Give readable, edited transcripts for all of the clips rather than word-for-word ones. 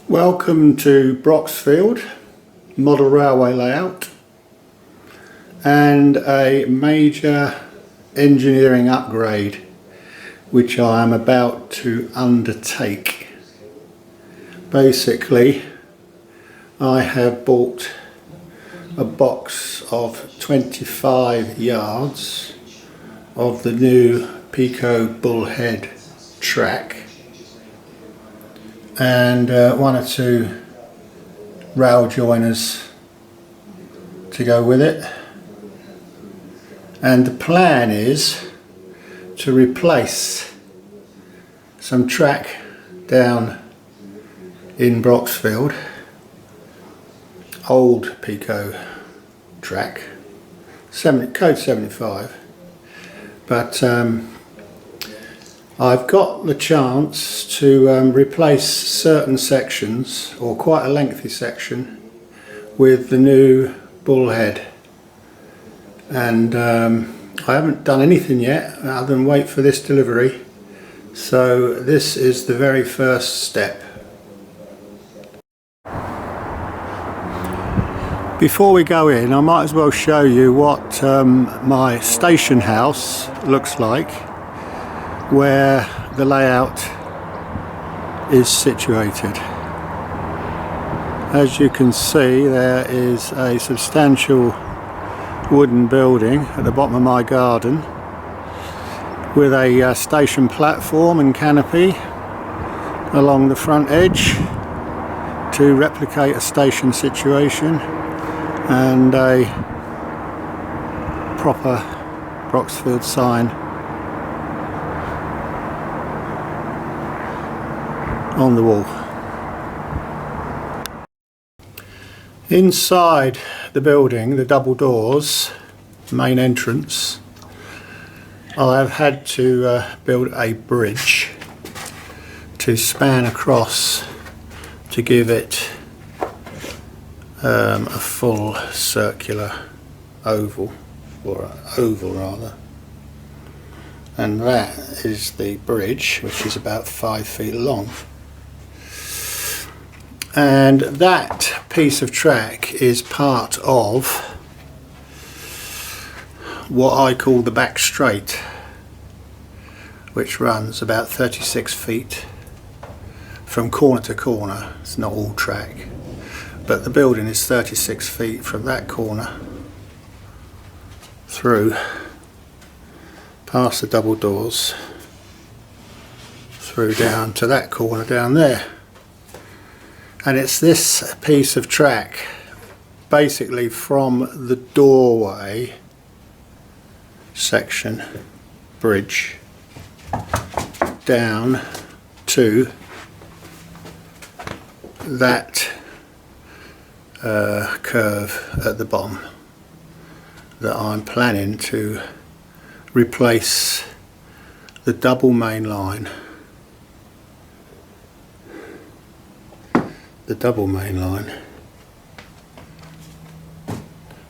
Welcome to Broxfield, model railway layout, and a major engineering upgrade which I am about to undertake. Basically, I have bought a box of 25 yards of the new Peco Bullhead track and one or two rail joiners to go with it, and the plan is to replace some track down in Broxfield, old Peco track, code 75, but I've got the chance to replace certain sections, or quite a lengthy section, with the new Bullhead, and I haven't done anything yet other than wait for this delivery, so this is the very first step. Before we go in, I might as well show you what my station house looks like, where the layout is situated. As you can see, there is a substantial wooden building at the bottom of my garden with a station platform and canopy along the front edge to replicate a station situation, and a proper Broxfield sign on the wall. Inside the building, the double doors, main entrance, I have had to build a bridge to span across to give it a full circular oval, or an oval rather, and that is the bridge, which is about 5 feet long. And that piece of track is part of what I call the back straight, which runs about 36 feet from corner to corner. It's not all track, but the building is 36 feet from that corner through, past the double doors, through down to that corner down there. And it's this piece of track, basically from the doorway section, bridge, down to that curve at the bottom, that I'm planning to replace the double main line. The double main line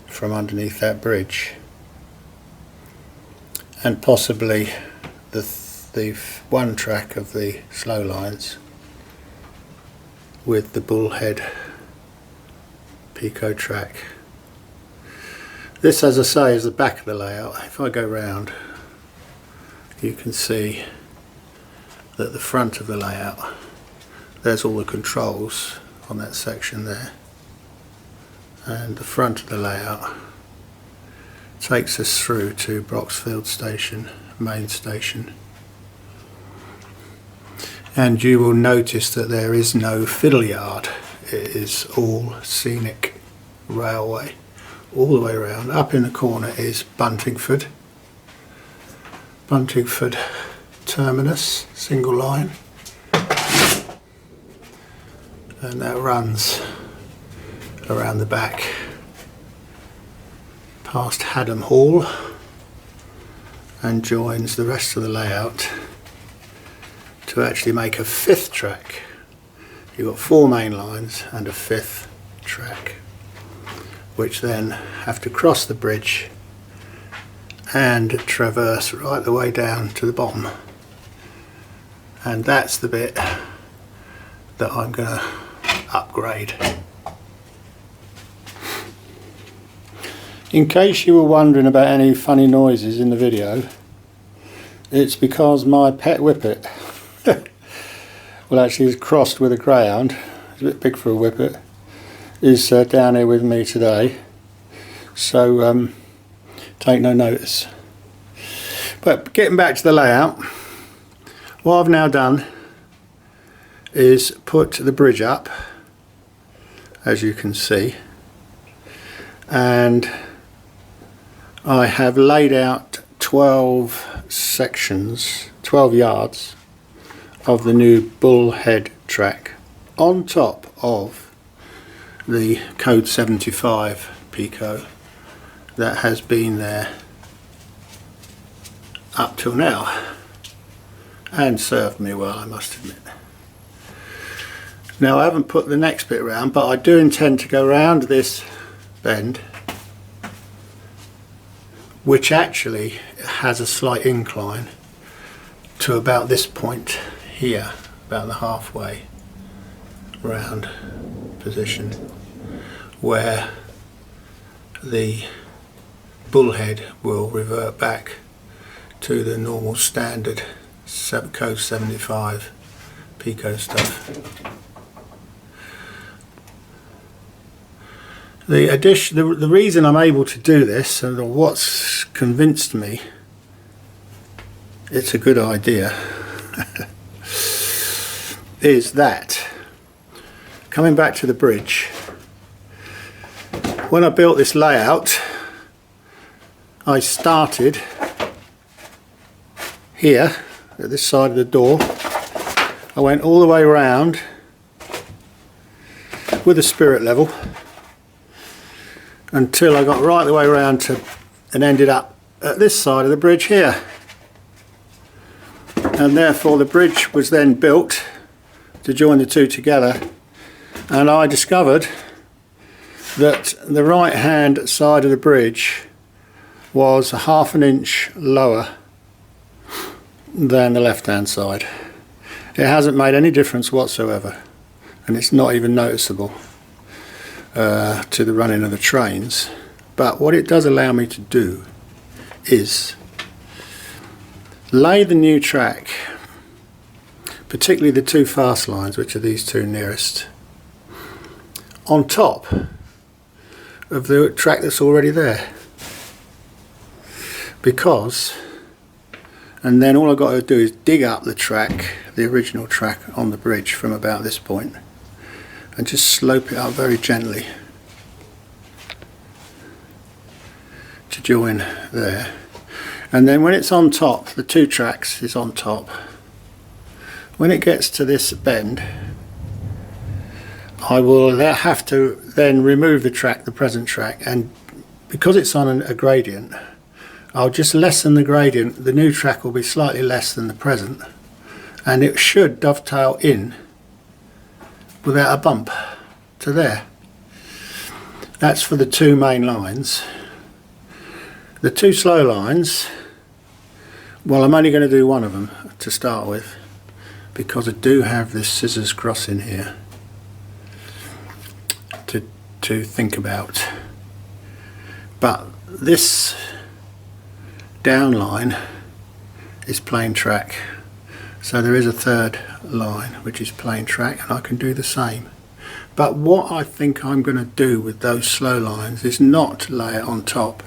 from underneath that bridge, and possibly the one track of the slow lines with the Bullhead Peco track. This, as I say, is the back of the layout. If I go round, you can see that the front of the layout, there's all the controls on that section there, and the front of the layout takes us through to Broxfield station, main station, and you will notice that there is no fiddle yard. It is all scenic railway all the way around. Up in the corner is Buntingford terminus, single line, and that runs around the back past Haddam Hall and joins the rest of the layout to actually make a fifth track. You've got 4 main lines and a 5th track, which then have to cross the bridge and traverse right the way down to the bottom. And that's the bit that I'm going to upgrade. In case you were wondering about any funny noises in the video, it's because my pet whippet, well actually it's crossed with a greyhound, it's a bit big for a whippet, is down here with me today, so take no notice. But getting back to the layout, what I've now done is put the bridge up, as you can see, and I have laid out 12 sections, 12 yards of the new Bullhead track on top of the Code 75 Peco that has been there up till now and served me well, I must admit. Now I haven't put the next bit around, but I do intend to go around this bend, which actually has a slight incline to about this point here, about the halfway round position, where the Bullhead will revert back to the normal standard Code 75 Peco stuff. The reason I'm able to do this, and what's convinced me it's a good idea, is that, coming back to the bridge, when I built this layout, I started here at this side of the door. I went all the way around with a spirit level until I got right the way around to and ended up at this side of the bridge here, and therefore the bridge was then built to join the two together, and I discovered that the right hand side of the bridge was a ½ an inch lower than the left hand side. It hasn't made any difference whatsoever, and it's not even noticeable to the running of the trains. But what it does allow me to do is lay the new track, particularly the two fast lines, which are these two nearest, on top of the track that's already there, because, and then all I've got to do is dig up the track, the original track on the bridge from about this point, and just slope it up very gently to join there. And then when it's on top, the two tracks is on top, when it gets to this bend, I will have to then remove the track, the present track, and because it's on a gradient, I'll just lessen the gradient. The new track will be slightly less than the present, and it should dovetail in without a bump to there. That's for the two main lines. The two slow lines, well, I'm only going to do one of them to start with, because I do have this scissors cross in here to think about. But this down line is plain track, so there is a third line which is plain track, and I can do the same. But what I think I'm going to do with those slow lines is not lay it on top,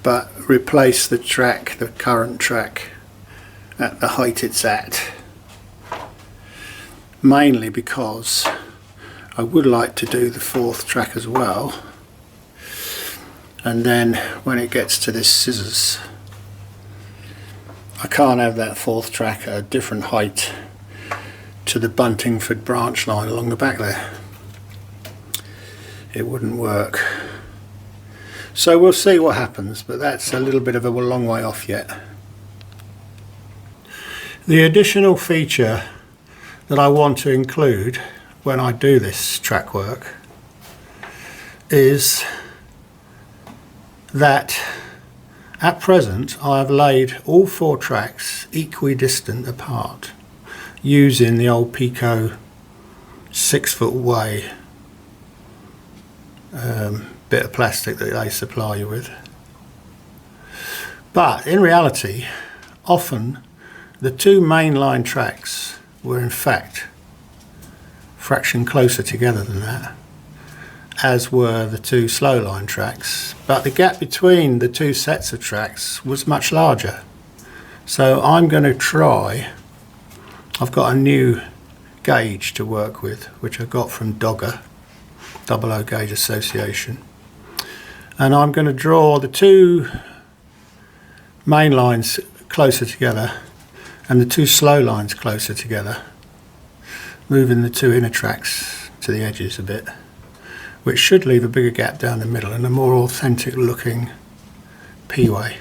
but replace the track, the current track, at the height it's at, mainly because I would like to do the fourth track as well, and then when it gets to this scissors, I can't have that fourth track at a different height to the Buntingford branch line along the back there. It wouldn't work. So we'll see what happens, but that's a little bit of a long way off yet. The additional feature that I want to include when I do this track work is that at present I have laid all four tracks equidistant apart using the old Peco 6-foot way bit of plastic that they supply you with. But in reality, often the two mainline tracks were in fact a fraction closer together than that, as were the two slow line tracks, but the gap between the two sets of tracks was much larger. So I'm going to try, I've got a new gauge to work with, which I got from Dogger, Double O Gauge Association, and I'm going to draw the two main lines closer together and the two slow lines closer together, moving the two inner tracks to the edges a bit, which should leave a bigger gap down the middle and a more authentic looking P-way.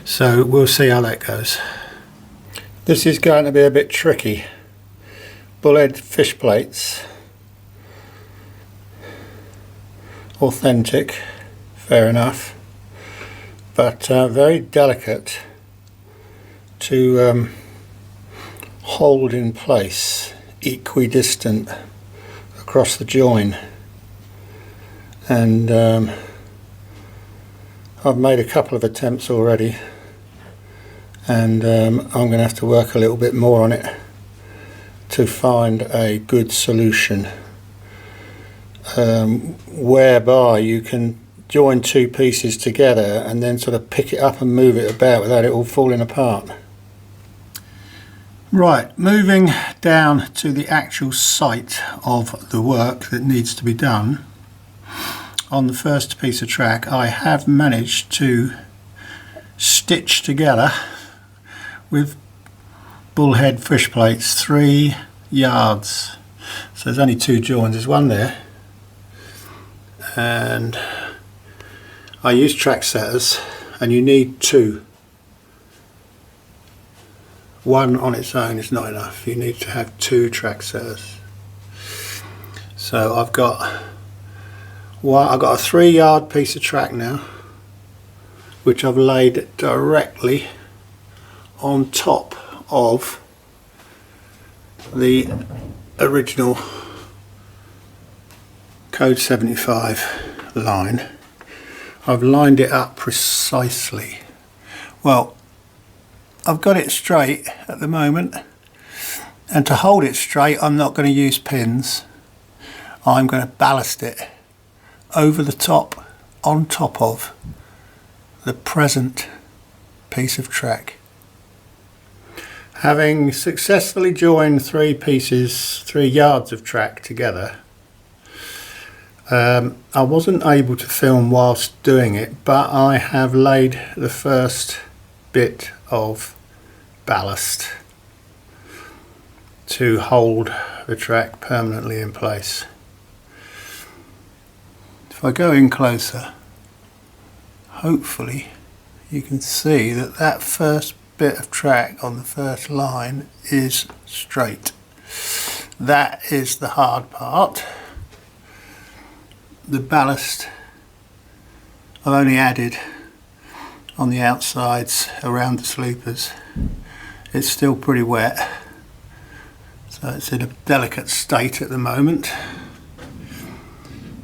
So we'll see how that goes. This is going to be a bit tricky. Bullhead fish plates, authentic, fair enough, but very delicate to hold in place, equidistant across the join. And I've made a couple of attempts already, and I'm going to have to work a little bit more on it to find a good solution whereby you can join two pieces together and then sort of pick it up and move it about without it all falling apart. Right, moving down to the actual site of the work that needs to be done. On the first piece of track, I have managed to stitch together with Bullhead fish plates 3 yards. So there's only 2 joins, there's one there, and I use track setters, and you need 2. One on its own is not enough, you need to have 2 track setters. So I've got a 3 yard piece of track now, which I've laid directly on top of the original code 75 line. I've lined it up precisely. Well, I've got it straight at the moment, and to hold it straight I'm not going to use pins. I'm going to ballast it over the top, on top of the present piece of track. Having successfully joined 3 yards of track together, I wasn't able to film whilst doing it, but I have laid the first bit of ballast to hold the track permanently in place. If I go in closer, hopefully you can see that that first bit of track on the first line is straight. That is the hard part. The ballast I've only added on the outsides around the sleepers. It's still pretty wet, so it's in a delicate state at the moment,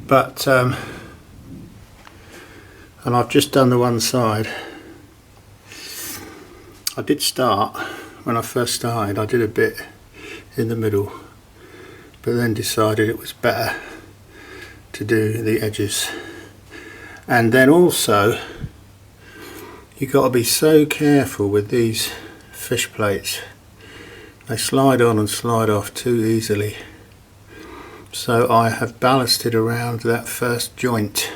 but and I've just done the one side. I did start, when I first started, I did a bit in the middle, but then decided it was better to do the edges. And then also, you've got to be so careful with these fish plates. They slide on and slide off too easily. So I have ballasted around that first joint,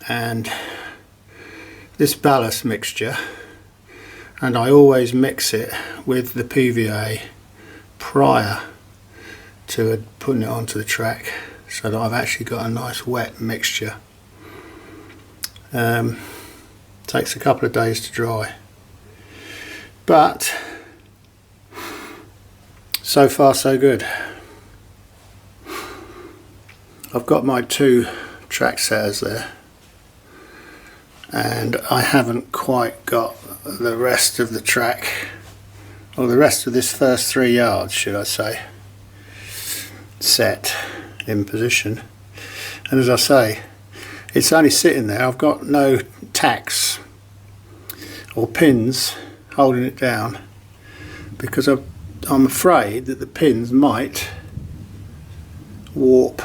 and this ballast mixture, and I always mix it with the PVA prior to putting it onto the track, so that I've actually got a nice wet mixture. Takes a couple of days to dry, but so far so good. I've got my 2 track setters there, and I haven't quite got the rest of the track or the rest of this first 3 yards should I say, set in position. And as I say, it's only sitting there. I've got no tacks or pins holding it down because I'm afraid that the pins might warp.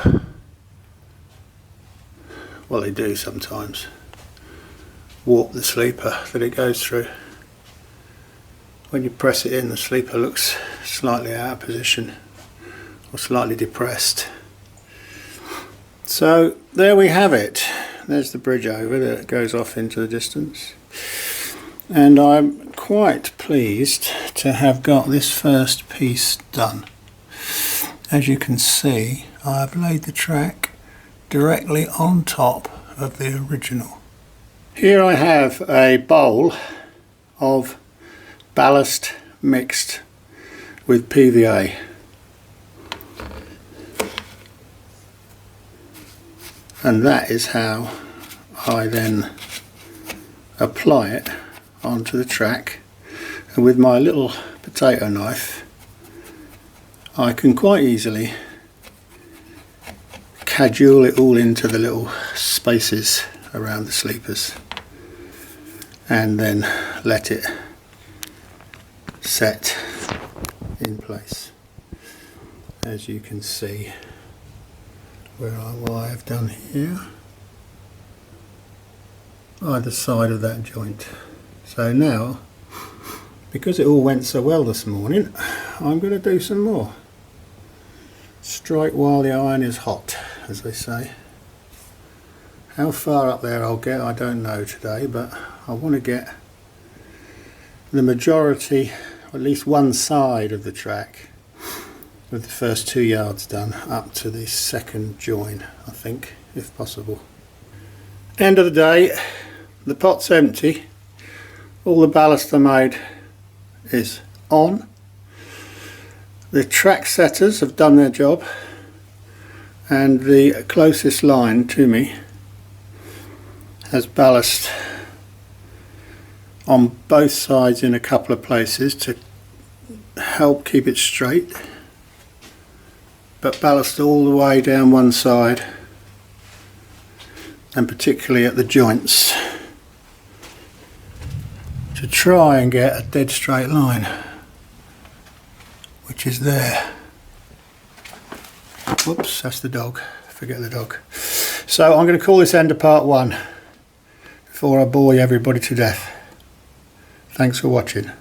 Well, they do sometimes warp the sleeper that it goes through. When you press it in, the sleeper looks slightly out of position or slightly depressed. So there we have it. There's the bridge over that goes off into the distance, and I'm quite pleased to have got this first piece done. As you can see, I've laid the track directly on top of the original. Here I have a bowl of ballast mixed with PVA. And that is how I then apply it onto the track, and with my little potato knife I can quite easily cajole it all into the little spaces around the sleepers and then let it set in place. As you can see what I've done here, either side of that joint. So now, because it all went so well this morning, I'm going to do some more. Strike while the iron is hot, as they say. How far up there I'll get, I don't know today, but I want to get the majority, or at least one side of the track, with the first 2 yards done, up to the second join, I think, if possible. End of the day, the pot's empty. All the ballast I made is on. The track setters have done their job, and the closest line to me has ballast on both sides in a couple of places to help keep it straight, but ballast all the way down one side, and particularly at the joints, to try and get a dead straight line, which is there. Whoops, that's the dog, forget the dog. So I'm going to call this end of part 1 before I bore everybody to death. Thanks for watching.